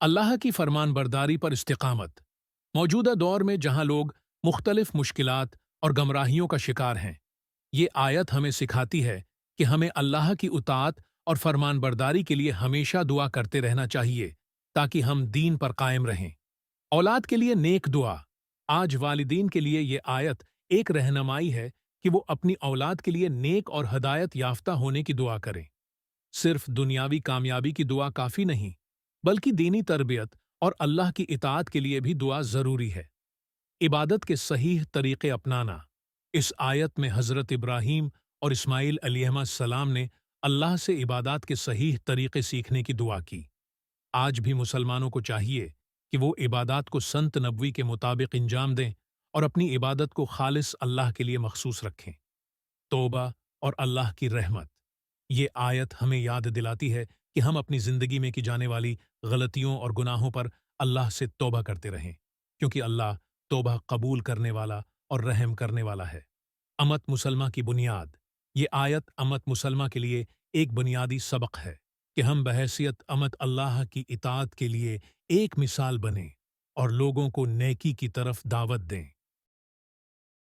अल्लाह की फरमानबरदारी पर इस्तिकामत। मौजूदा दौर में जहां लोग मुख्तलिफ मुश्किलात और गमराहियों का शिकार हैं, ये आयत हमें सिखाती है कि हमें अल्लाह की उताअत और फरमानबरदारी के लिए हमेशा दुआ करते रहना चाहिए ताकि हम दीन पर कायम रहें। औलाद के लिए नेक दुआ। आज वालिदीन के लिए ये आयत एक रहनुमाई है कि वो अपनी औलाद के लिए नेक और हदायत याफ्ता होने की दुआ करें। सिर्फ दुनियावी कामयाबी की दुआ काफ़ी नहीं, बल्कि दीनी तरबियत और अल्लाह की इताअत के लिए भी दुआ ज़रूरी है। इबादत के सहीह तरीक़े अपनाना। इस आयत में हज़रत इब्राहीम और इस्माईल अलैहिस्सलाम ने अल्लाह से इबादत के सहीह तरीक़े सीखने की दुआ की। आज भी मुसलमानों को चाहिए कि वो इबादत को संत नबवी के मुताबिक इंजाम दें और अपनी इबादत को खालिस अल्लाह के लिए मखसूस रखें। तौबा और अल्लाह की रहमत। ये आयत हमें याद दिलाती है कि हम अपनी ज़िंदगी में की जाने वाली गलतियों और गुनाहों पर अल्लाह से तौबा करते रहें, क्योंकि अल्लाह तौबा कबूल करने वाला और रहम करने वाला है। अमत मुसलमा की बुनियाद। ये आयत अमत मुसलमा के लिए एक बुनियादी सबक है कि हम बहैसियत अमत अल्लाह की इताअत के लिए एक मिसाल बनें और लोगों को नेकी की तरफ दावत दें।